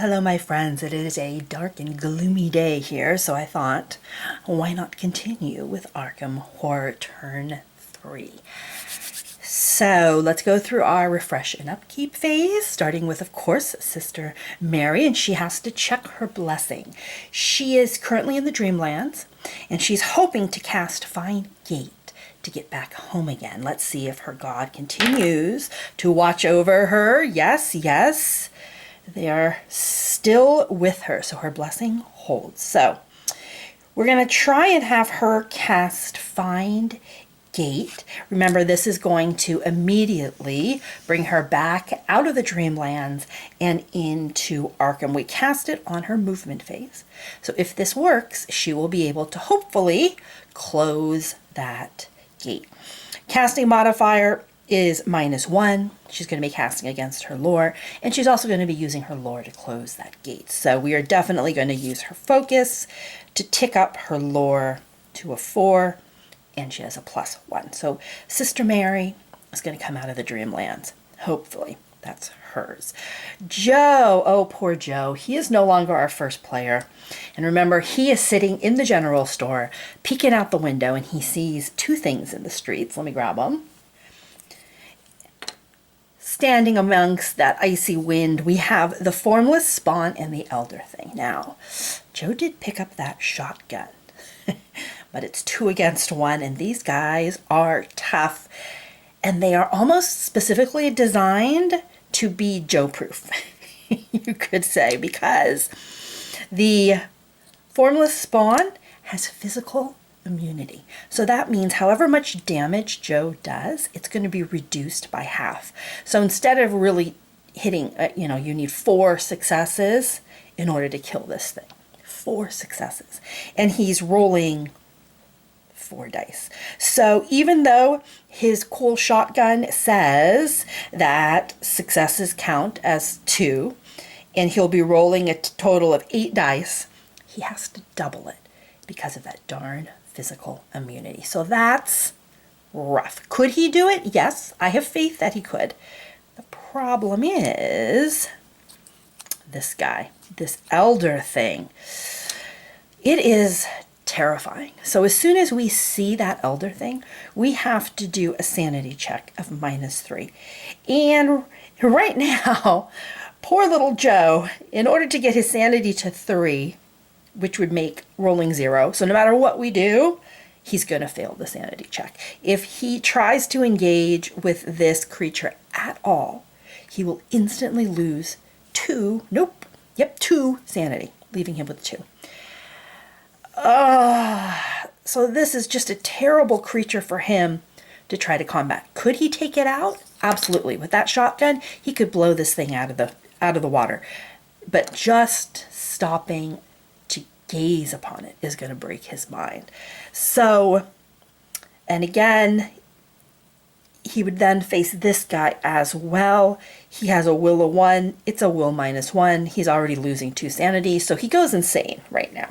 Hello, my friends. It is a dark and gloomy day here, so I thought, why not continue with Arkham Horror Turn 3? So let's go through our refresh and upkeep phase, starting with, of course, Sister Mary, and she has to check her blessing. She is currently in the Dreamlands, and she's hoping to cast Find Gate to get back home again. Let's see if her god continues to watch over her. Yes, yes. They are still with her, so her blessing holds. So we're going to try and have her cast Find Gate. Remember, this is going to immediately bring her back out of the Dreamlands and into Arkham. We cast it on her movement phase. So if this works, she will be able to hopefully close that gate. Casting modifier is -1. She's going to be casting against her lore, and she's also going to be using her lore to close that gate. So we are definitely going to use her focus to tick up her lore to a 4, and she has a +1. So Sister Mary is going to come out of the Dreamlands. Hopefully that's hers. Joe, oh poor Joe, he is no longer our first player. And remember, he is sitting in the general store, peeking out the window, and he sees 2 things in the streets. Let me grab them. Standing amongst that icy wind, we have the Formless Spawn and the Elder Thing. Now, Joe did pick up that shotgun, but it's 2 against 1, and these guys are tough, and they are almost specifically designed to be Joe-proof, you could say, because the Formless Spawn has physical immunity. So that means however much damage Joe does, it's going to be reduced by half. So instead of really hitting, you need 4 successes in order to kill this thing. 4 successes. And he's rolling 4 dice. So even though his cool shotgun says that successes count as 2, and he'll be rolling a total of 8 dice, he has to double it because of that darn physical immunity. So that's rough. Could he do it? Yes, I have faith that he could. The problem is this guy, this Elder Thing. It is terrifying. So as soon as we see that Elder Thing, we have to do a sanity check of -3. And right now, poor little Joe, in order to get his sanity to 3, which would make rolling 0. So no matter what we do, he's going to fail the sanity check. If he tries to engage with this creature at all, he will instantly lose 2 sanity, leaving him with 2. So this is just a terrible creature for him to try to combat. Could he take it out? Absolutely. With that shotgun, he could blow this thing out of the water. But just stopping to gaze upon it is going to break his mind. So, and again, he would then face this guy as well. He has a will of 1. It's a will -1. He's already losing 2 sanity, so he goes insane right now.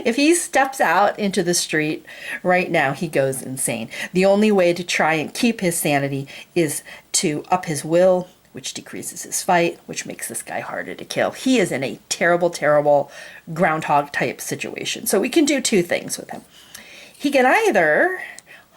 If he steps out into the street right now, he goes insane. The only way to try and keep his sanity is to up his will, which decreases his fight, which makes this guy harder to kill. He is in a terrible, terrible groundhog type situation. So we can do 2 things with him. He can either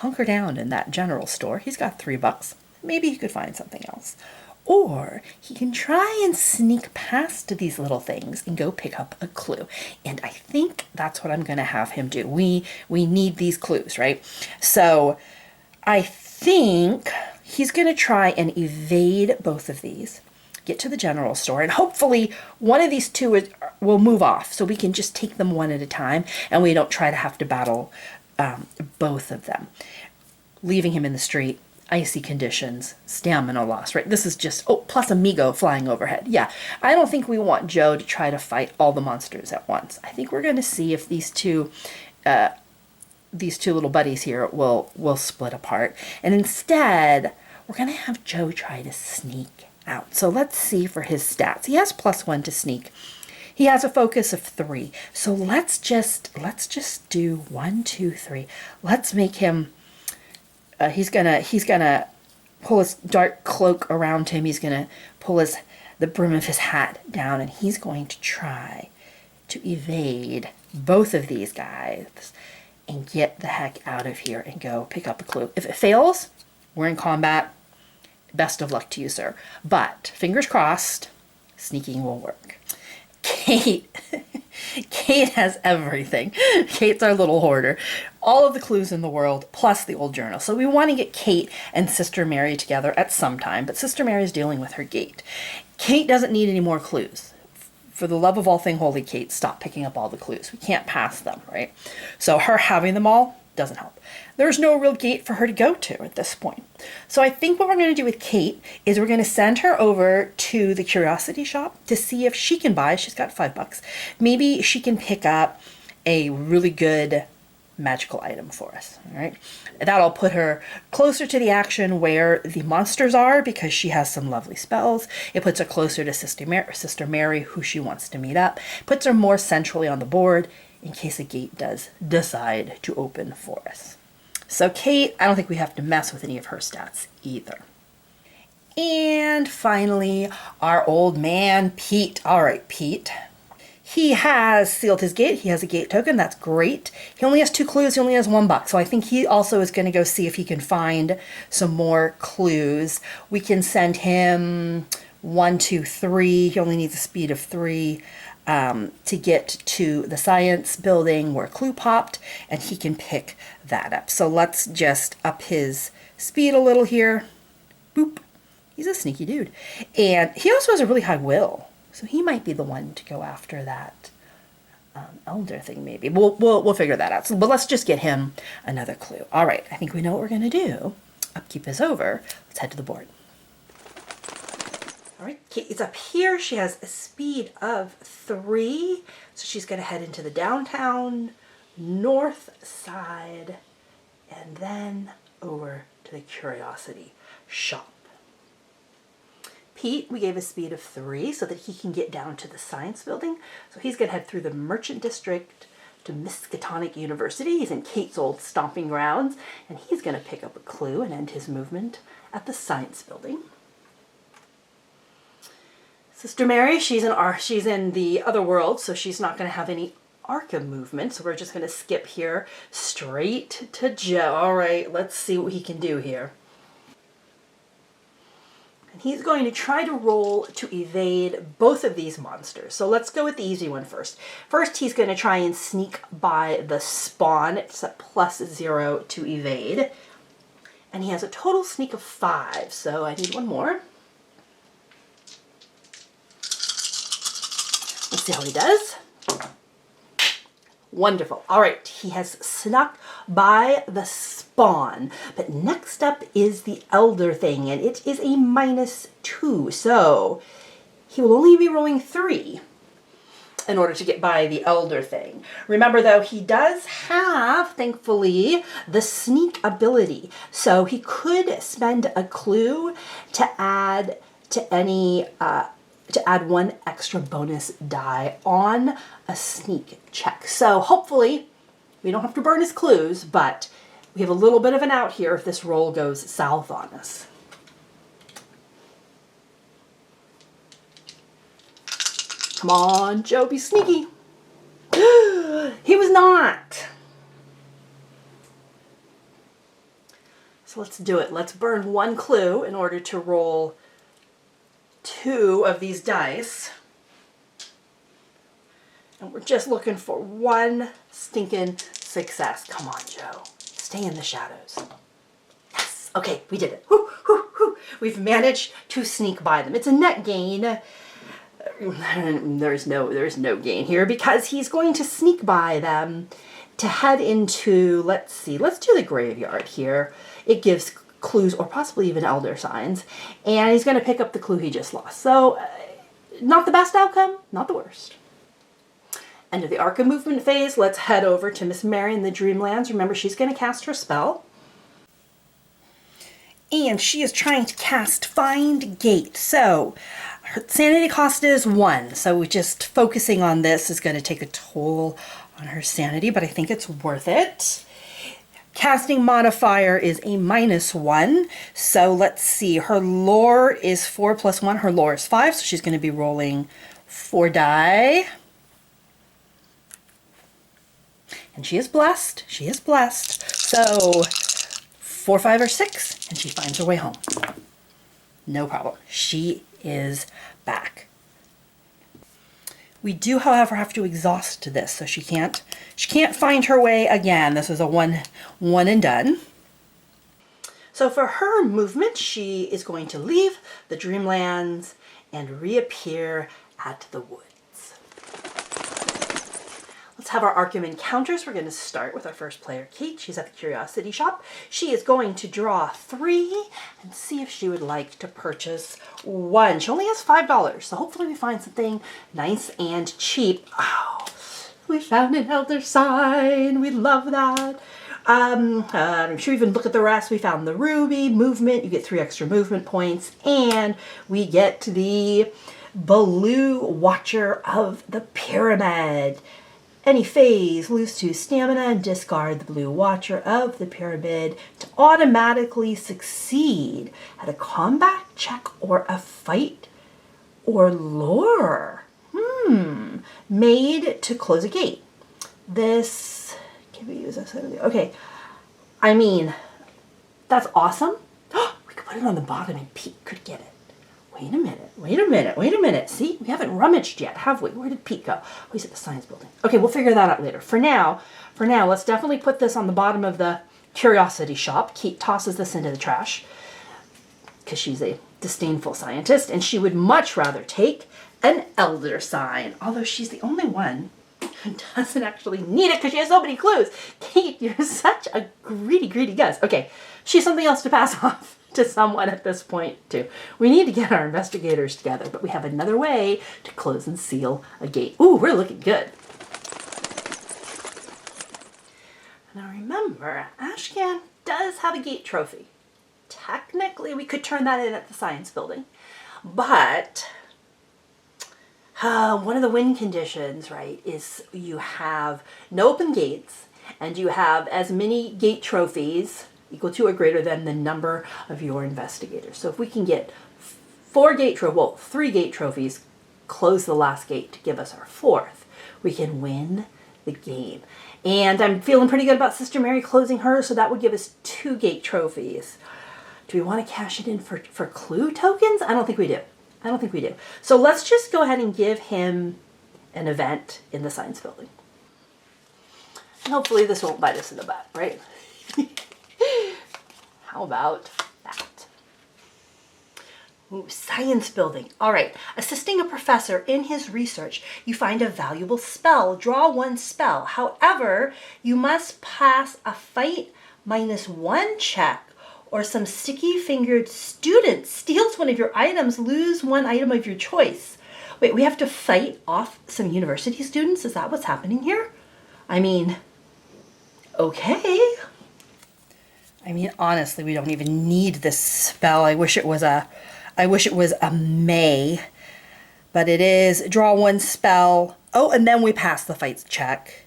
hunker down in that general store. He's got $3. Maybe he could find something else. Or he can try and sneak past these little things and go pick up a clue. And I think that's what I'm going to have him do. We need these clues, right? So I think he's going to try and evade both of these, get to the general store, and hopefully one of these 2 will move off so we can just take them one at a time and we don't try to have to battle both of them. Leaving him in the street, icy conditions, stamina loss, right? This is just, plus Amigo flying overhead. Yeah, I don't think we want Joe to try to fight all the monsters at once. I think we're going to see if these two little buddies here will split apart. And instead, we're going to have Joe try to sneak out. So let's see for his stats. He has +1 to sneak. He has a focus of 3. So let's just do 1, 2, 3. Let's make him, he's gonna pull his dark cloak around him. He's gonna pull his the brim of his hat down, and he's going to try to evade both of these guys and get the heck out of here and go pick up a clue. If it fails, we're in combat. Best of luck to you, sir. But fingers crossed, sneaking will work. Kate, Kate has everything. Kate's our little hoarder. All of the clues in the world, plus the old journal. So we want to get Kate and Sister Mary together at some time, but Sister Mary is dealing with her gate. Kate doesn't need any more clues. For the love of all thing holy, Kate, stop picking up all the clues. We can't pass them, right? So her having them all doesn't help. There's no real gate for her to go to at this point. So I think what we're going to do with Kate is we're going to send her over to the curiosity shop to see if she can buy, she's got $5. Maybe she can pick up a really good magical item for us, all right? That'll put her closer to the action where the monsters are because she has some lovely spells. It puts her closer to Sister Mary, who she wants to meet up. Puts her more centrally on the board in case a gate does decide to open for us. So Kate, I don't think we have to mess with any of her stats either. And finally, our old man, Pete. All right, Pete. He has sealed his gate. He has a gate token. That's great. He only has 2 clues. He only has $1. So I think he also is going to go see if he can find some more clues. We can send him 1, 2, 3. He only needs a speed of 3 to get to the science building where clue popped, and he can pick that up. So let's just up his speed a little here. Boop. He's a sneaky dude. And he also has a really high will. So he might be the one to go after that elder thing, maybe. We'll figure that out. So, but let's just get him another clue. All right, I think we know what we're going to do. Upkeep is over. Let's head to the board. All right, Kate's up here. She has a speed of 3. So she's going to head into the downtown north side and then over to the curiosity shop. Pete, we gave a speed of 3 so that he can get down to the science building. So he's going to head through the merchant district to Miskatonic University. He's in Kate's old stomping grounds, and he's going to pick up a clue and end his movement at the science building. Sister Mary, she's in the other world, so she's not going to have any Arkham movement. So we're just going to skip here straight to Joe. All right, let's see what he can do here. And he's going to try to roll to evade both of these monsters. So let's go with the easy one first. First, he's going to try and sneak by the spawn. It's a +0 to evade. And he has a total sneak of 5, so I need one more. Let's see how he does. Wonderful. All right, he has snuck by the spawn. But next up is the elder thing, and it is a -2. So he will only be rolling 3 in order to get by the elder thing. Remember, though, he does have, thankfully, the sneak ability. So he could spend a clue to add to any... to add 1 extra bonus die on a sneak check. So hopefully we don't have to burn his clues, but we have a little bit of an out here if this roll goes south on us. Come on, Joe, be sneaky. He was not. So let's do it. Let's burn 1 clue in order to roll 2 of these dice. And we're just looking for 1 stinking success. Come on, Joe. Stay in the shadows. Yes. Okay, we did it. Whew, whew, whew. We've managed to sneak by them. It's a net gain. There's no gain here because he's going to sneak by them to head into, let's see, let's do the graveyard here. It gives clues or possibly even elder signs, and he's going to pick up the clue he just lost. So not the best outcome, not the worst. End of the Arkham movement phase. Let's head over to Miss Mary in the Dreamlands. Remember, she's going to cast her spell, and she is trying to cast Find Gate. So her sanity cost is 1, so just focusing on this is going to take a toll on her sanity, but I think it's worth it. casting modifier is a -1. So let's see, her lore is 4 + 1. Her lore is 5, so she's going to be rolling 4 die. And she is blessed. She is blessed. So 4, 5, or 6, and she finds her way home. No problem. She is back. We do, however, have to exhaust this, so she can't find her way again. This is a one and done. So for her movement, she is going to leave the Dreamlands and reappear at the woods. Let's have our Arkham encounters. We're going to start with our first player, Kate. She's at the Curiosity Shop. She is going to draw 3 and see if she would like to purchase 1. She only has $5, so hopefully we find something nice and cheap. Oh, we found an elder sign. We love that. I'm sure you even look at the rest. We found the ruby movement. You get 3 extra movement points, and we get the Blue Watcher of the Pyramid. Any phase, lose 2 stamina and discard the Blue Watcher of the Pyramid to automatically succeed at a combat check or a fight or lore. Made to close a gate. This can be used as okay. I mean, that's awesome. We could put it on the bottom and Pete could get it. Wait a minute. See, we haven't rummaged yet, have we? Where did Pete go? Oh, he's at the science building. Okay, we'll figure that out later. For now, let's definitely put this on the bottom of the Curiosity Shop. Kate tosses this into the trash because she's a disdainful scientist, and she would much rather take an elder sign, although she's the only one who doesn't actually need it because she has so many clues. Kate, you're such a greedy Gus. Okay, she's something else to pass off to someone at this point too. We need to get our investigators together, but we have another way to close and seal a gate. Ooh, we're looking good. Now remember, Ashcan does have a gate trophy. Technically, we could turn that in at the science building, but one of the win conditions, right, is you have no open gates and you have as many gate trophies equal to or greater than the number of your investigators. So if we can get 3 gate trophies, close the last gate to give us our 4th, we can win the game. And I'm feeling pretty good about Sister Mary closing hers, so that would give us 2 gate trophies. Do we want to cash it in for clue tokens? I don't think we do. So let's just go ahead and give him an event in the science building. And hopefully this won't bite us in the butt, right? How about that? Ooh, science building. All right. Assisting a professor in his research, you find a valuable spell. Draw 1 spell. However, you must pass a fight -1 check, or some sticky-fingered student steals one of your items, lose 1 item of your choice. Wait, we have to fight off some university students? Is that what's happening here? I mean, okay. I mean, honestly, we don't even need this spell. I wish it was a May, but it is draw 1 spell. Oh, and then we pass the fight check.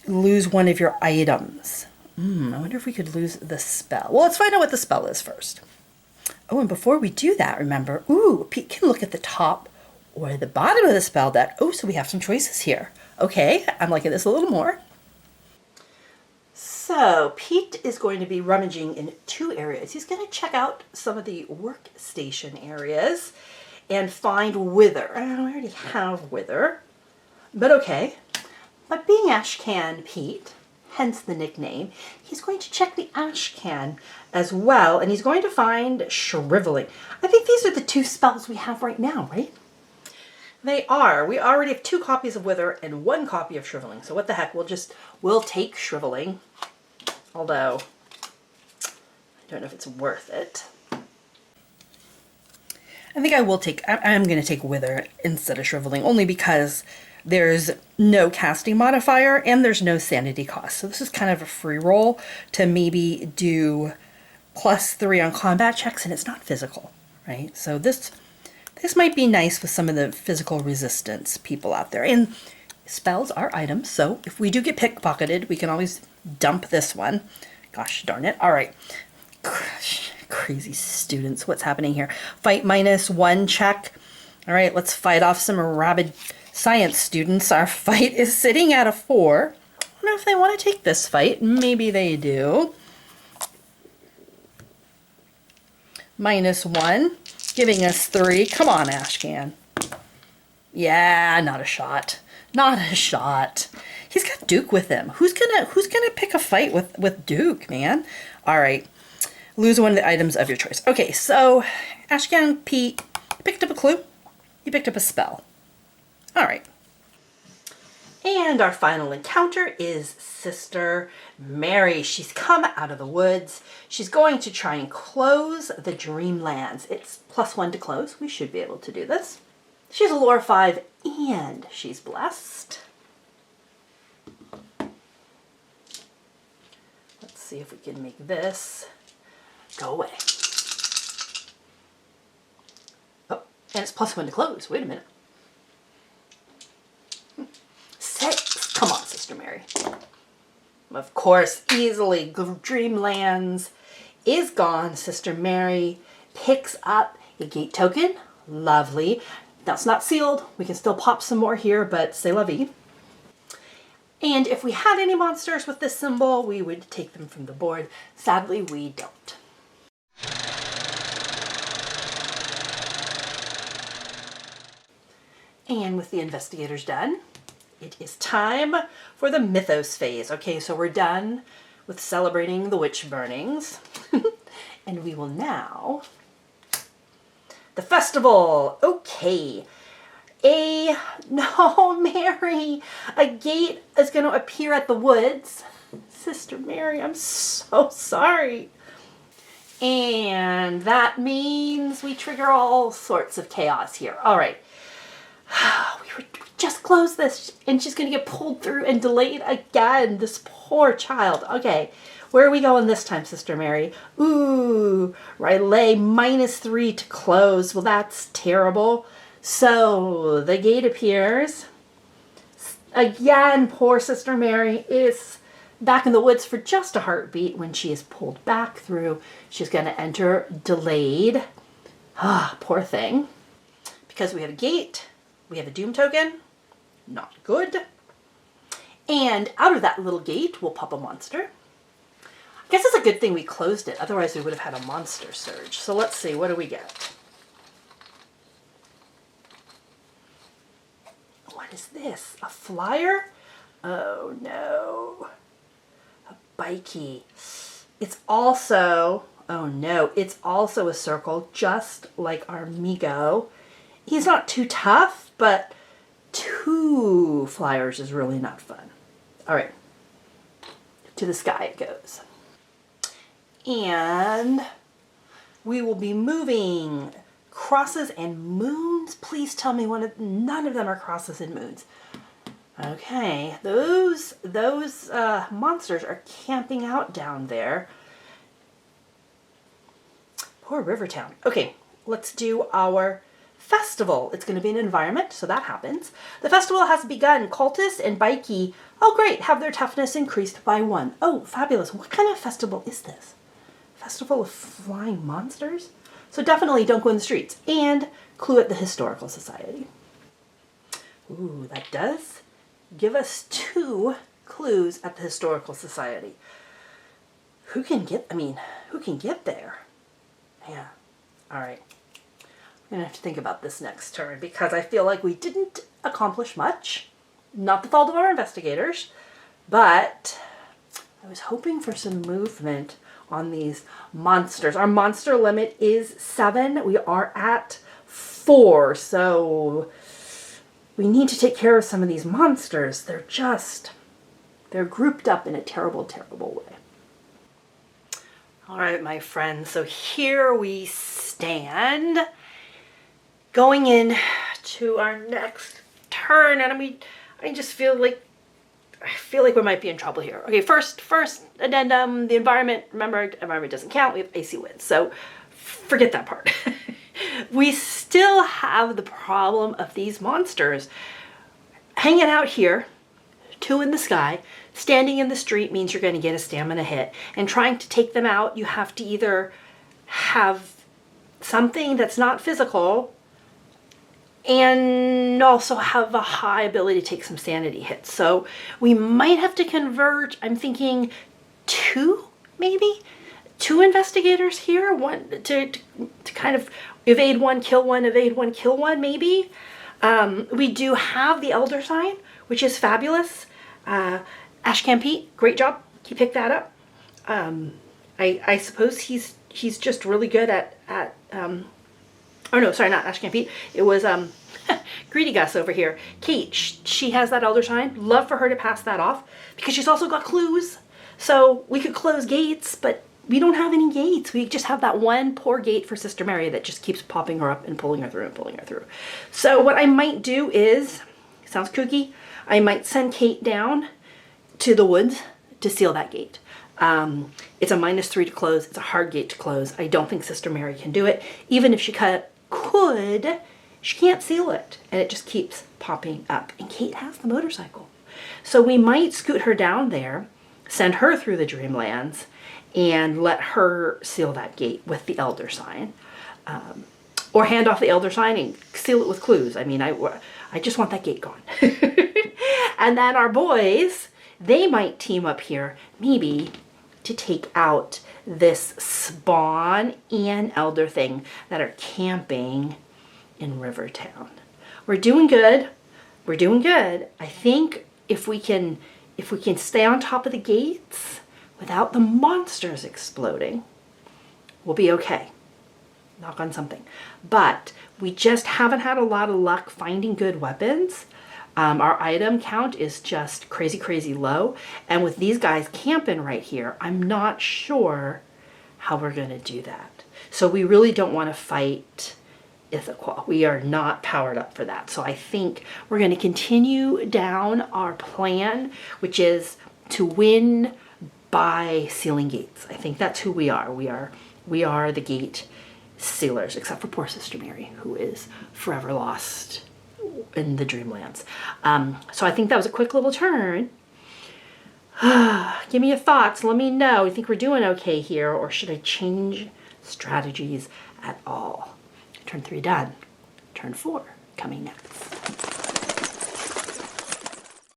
Lose 1 of your items. I wonder if we could lose the spell. Well, let's find out what the spell is first. Oh, and before we do that, remember, Pete can look at the top or the bottom of the spell deck. Oh, so we have some choices here. Okay, I'm liking this a little more. So Pete is going to be rummaging in 2 areas. He's going to check out some of the workstation areas and find Wither. I already have Wither, but okay. But being Ashcan Pete, hence the nickname, he's going to check the Ashcan as well, and he's going to find Shriveling. I think these are the 2 spells we have right now, right? They are. We already have 2 copies of Wither and 1 copy of Shriveling. So what the heck, we'll take Shriveling. Although, I don't know if it's worth it. I think I'm going to take Wither instead of Shriveling, only because there's no casting modifier and there's no sanity cost. So this is kind of a free roll to maybe do +3 on combat checks, and it's not physical, right? So this might be nice with some of the physical resistance people out there. And Spells are items, so if we do get pickpocketed, we can always dump this one. Gosh darn it. All right. Crazy students. What's happening here? Fight -1 check. All right, let's fight off some rabid science students. Our fight is sitting at a 4. I don't know if they want to take this fight. Maybe they do. -1, giving us 3. Come on, Ashcan. Yeah, not a shot. Not a shot. He's got Duke with him. Who's gonna pick a fight with Duke, man? All right. Lose one of the items of your choice. Okay, so Ashcan Pete, you picked up a clue. You picked up a spell. All right. And our final encounter is Sister Mary. She's come out of the woods. She's going to try and close the Dreamlands. It's +1 to close. We should be able to do this. She's a lore 5 and she's blessed. Let's see if we can make this go away. Oh, and it's +1 to close. Wait a minute. 6. Come on, Sister Mary. Of course, easily. Dreamlands is gone. Sister Mary picks up a gate token. Lovely. Now, it's not sealed. We can still pop some more here, but c'est la vie. And if we had any monsters with this symbol, we would take them from the board. Sadly, we don't. And with the investigators done, it is time for the mythos phase. Okay, so we're done with celebrating the witch burnings. And we will now... The festival. Okay. No, Mary. A gate is going to appear at the woods. Sister Mary, I'm so sorry. And that means we trigger all sorts of chaos here. All right. We just closed this and she's going to get pulled through and delayed again. This poor child. Okay. Where are we going this time, Sister Mary? Ooh, relay -3 to close. Well, that's terrible. So the gate appears. Again, poor Sister Mary is back in the woods for just a heartbeat. When she is pulled back through, she's going to enter delayed. Ah, poor thing. Because we have a gate, we have a doom token. Not good. And out of that little gate, we'll pop a monster. I guess it's a good thing we closed it. Otherwise, we would have had a monster surge. So let's see. What do we get? What is this? A flyer? Oh, no. A bikey. It's also... Oh, no. It's also a circle, just like our Migo. He's not too tough, but 2 flyers is really not fun. All right. To the sky it goes. And we will be moving crosses and moons. Please tell me none of them are crosses and moons. Okay, those monsters are camping out down there. Poor Rivertown. Okay, let's do our festival. It's going to be an environment, so that happens. The festival has begun. Cultists and Bikey, oh great, have their toughness increased by 1. Oh, fabulous. What kind of festival is this? Festival of Flying Monsters? So definitely don't go in the streets. And clue at the Historical Society. Ooh, that does give us 2 clues at the Historical Society. Who can get there? Yeah. All right. I'm going to have to think about this next turn because I feel like we didn't accomplish much. Not the fault of our investigators, but I was hoping for some movement on these monsters. Our monster limit is 7. We are at 4, so we need to take care of some of these monsters. They're grouped up in a terrible, terrible way. All right, my friends, so here we stand going in to our next turn, and I just feel like we might be in trouble here. Okay, first addendum, the environment. Remember, environment doesn't count. We have AC winds, so forget that part. We still have the problem of these monsters. hanging out here, 2 in the sky, standing in the street means you're going to get a stamina hit. And trying to take them out, you have to either have something that's not physical and also have a high ability to take some sanity hits. So we might have to converge, I'm thinking 2, maybe? 2 investigators here, one to kind of evade 1, kill 1, evade 1, kill 1, maybe. We do have the Elder Sign, which is fabulous. Ashcan Pete, great job. He picked that up. I suppose he's just really good at oh no, sorry, not Ashcan Pete. It was Greedy Gus over here. Kate, she has that Elder Sign. Love for her to pass that off because she's also got clues. So we could close gates, but we don't have any gates. We just have that one poor gate for Sister Mary that just keeps popping her up and pulling her through and pulling her through. So what I might do is, sounds kooky, I might send Kate down to the woods to seal that gate. It's a -3 to close. It's a hard gate to close. I don't think Sister Mary can do it. Even if she could, she can't seal it. And it just keeps popping up. And Kate has the motorcycle. So we might scoot her down there, send her through the Dreamlands, and let her seal that gate with the Elder Sign. Or hand off the Elder Sign and seal it with clues. I mean, I just want that gate gone. And then our boys, they might team up here, maybe, to take out this Spawn and Elder thing that are camping in Rivertown. We're doing good. We're doing good. I think if we can stay on top of the gates without the monsters exploding, we'll be okay. Knock on something. But we just haven't had a lot of luck finding good weapons. Our item count is just crazy, crazy low. And with these guys camping right here, I'm not sure how we're going to do that. So we really don't want to fight Ithaquah. We are not powered up for that. So I think we're going to continue down our plan, which is to win by sealing gates. I think that's who we are. We are the gate sealers, except for poor Sister Mary, who is forever lost in the Dreamlands. So I think that was a quick little turn. Give me your thoughts. Let me know. You think we're doing okay here, or should I change strategies at all? Turn 3 done. Turn 4 coming next.